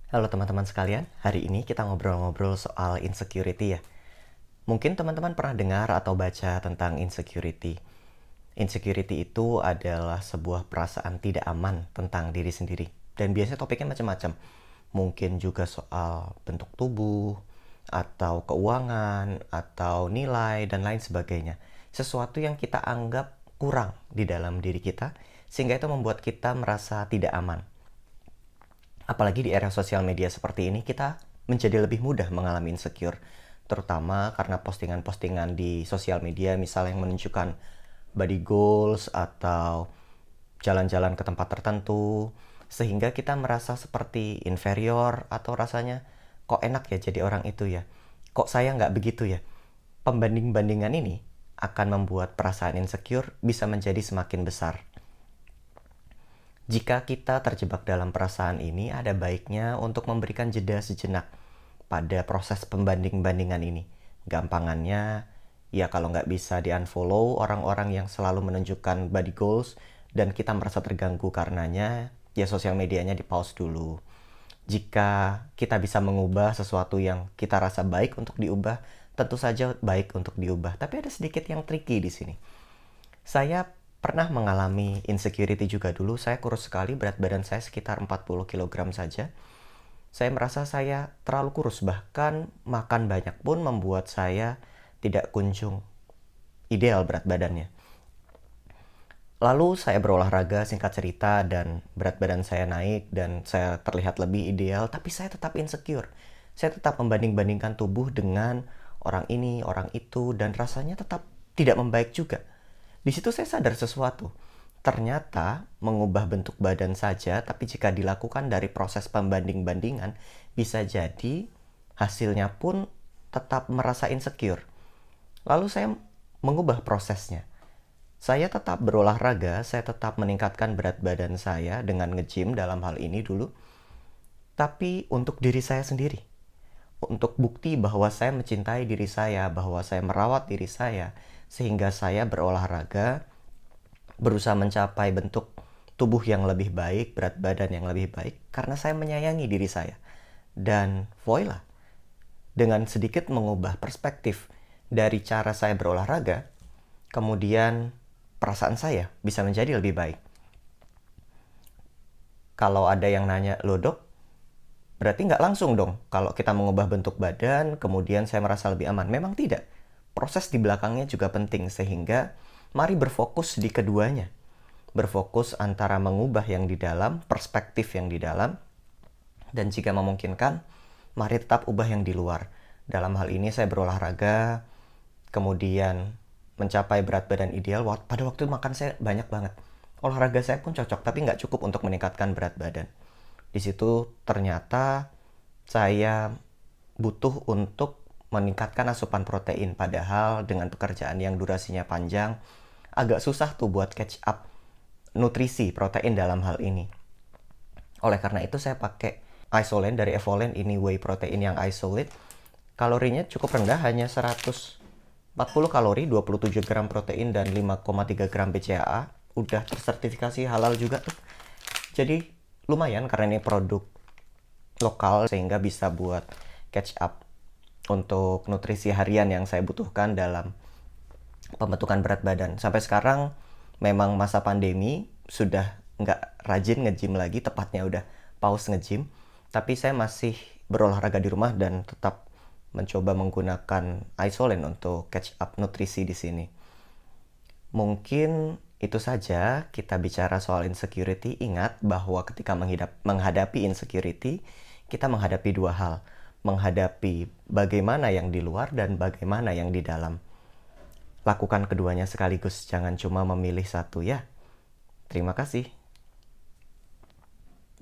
Halo teman-teman sekalian, hari ini kita ngobrol-ngobrol soal insecurity ya. Mungkin teman-teman pernah dengar atau baca tentang insecurity. Insecurity itu adalah sebuah perasaan tidak aman tentang diri sendiri. Dan biasanya topiknya macam-macam. Mungkin juga soal bentuk tubuh, atau keuangan, atau nilai, dan lain sebagainya. Sesuatu yang kita anggap kurang di dalam diri kita, sehingga itu membuat kita merasa tidak aman. Apalagi di era sosial media seperti ini, kita menjadi lebih mudah mengalami insecure. Terutama karena postingan-postingan di sosial media, misalnya yang menunjukkan body goals atau jalan-jalan ke tempat tertentu, sehingga kita merasa seperti inferior atau rasanya, kok enak ya jadi orang itu ya? Kok saya nggak begitu ya? Pembanding-bandingan ini akan membuat perasaan insecure bisa menjadi semakin besar. Jika kita terjebak dalam perasaan ini, ada baiknya untuk memberikan jeda sejenak pada proses pembanding-bandingan ini. Gampangannya, ya kalau nggak bisa di-unfollow orang-orang yang selalu menunjukkan body goals dan kita merasa terganggu karenanya, ya sosial medianya di-pause dulu. Jika kita bisa mengubah sesuatu yang kita rasa baik untuk diubah, tentu saja baik untuk diubah. Tapi ada sedikit yang tricky di sini. Saya pernah mengalami insecurity juga dulu. Saya kurus sekali, berat badan saya sekitar 40 kg saja. Saya merasa saya terlalu kurus, bahkan makan banyak pun membuat saya tidak kunjung ideal berat badannya. Lalu saya berolahraga, singkat cerita, dan berat badan saya naik dan saya terlihat lebih ideal, tapi saya tetap insecure. Saya tetap membanding-bandingkan tubuh dengan orang ini, orang itu, dan rasanya tetap tidak membaik juga. Di situ saya sadar sesuatu. Ternyata mengubah bentuk badan saja, tapi jika dilakukan dari proses pembanding-bandingan, bisa jadi hasilnya pun tetap merasa insecure. Lalu saya mengubah prosesnya. Saya tetap berolahraga, saya tetap meningkatkan berat badan saya dengan nge-gym dalam hal ini dulu, tapi untuk diri saya sendiri. Untuk bukti bahwa saya mencintai diri saya, bahwa saya merawat diri saya, sehingga saya berolahraga, berusaha mencapai bentuk tubuh yang lebih baik, berat badan yang lebih baik, karena saya menyayangi diri saya. Dan voila, dengan sedikit mengubah perspektif dari cara saya berolahraga, kemudian perasaan saya bisa menjadi lebih baik. Kalau ada yang nanya, loh dok, berarti nggak langsung dong kalau kita mengubah bentuk badan, kemudian saya merasa lebih aman. Memang tidak. Proses di belakangnya juga penting, sehingga mari berfokus di keduanya. Berfokus antara mengubah yang di dalam, perspektif yang di dalam, dan jika memungkinkan, mari tetap ubah yang di luar. Dalam hal ini saya berolahraga, kemudian mencapai berat badan ideal. Pada waktu itu makan saya banyak banget. Olahraga saya pun cocok, tapi nggak cukup untuk meningkatkan berat badan. Di situ ternyata saya butuh untuk meningkatkan asupan protein. Padahal dengan pekerjaan yang durasinya panjang, agak susah tuh buat catch up nutrisi protein dalam hal ini. Oleh karena itu saya pakai Isolane dari Evolane, ini whey protein yang isolate. Kalorinya cukup rendah, hanya 140 kalori, 27 gram protein, dan 5,3 gram BCAA. Udah tersertifikasi halal juga tuh. Jadi lumayan karena ini produk lokal, sehingga bisa buat catch up untuk nutrisi harian yang saya butuhkan dalam pembentukan berat badan. Sampai sekarang memang masa pandemi, sudah nggak rajin nge-gym lagi, tepatnya udah pause nge-gym. Tapi saya masih berolahraga di rumah dan tetap mencoba menggunakan Isolane untuk catch up nutrisi di sini. Mungkin itu saja kita bicara soal insecurity. Ingat bahwa ketika menghadapi insecurity, kita menghadapi dua hal. Menghadapi bagaimana yang di luar dan bagaimana yang di dalam. Lakukan keduanya sekaligus, jangan cuma memilih satu ya. Terima kasih.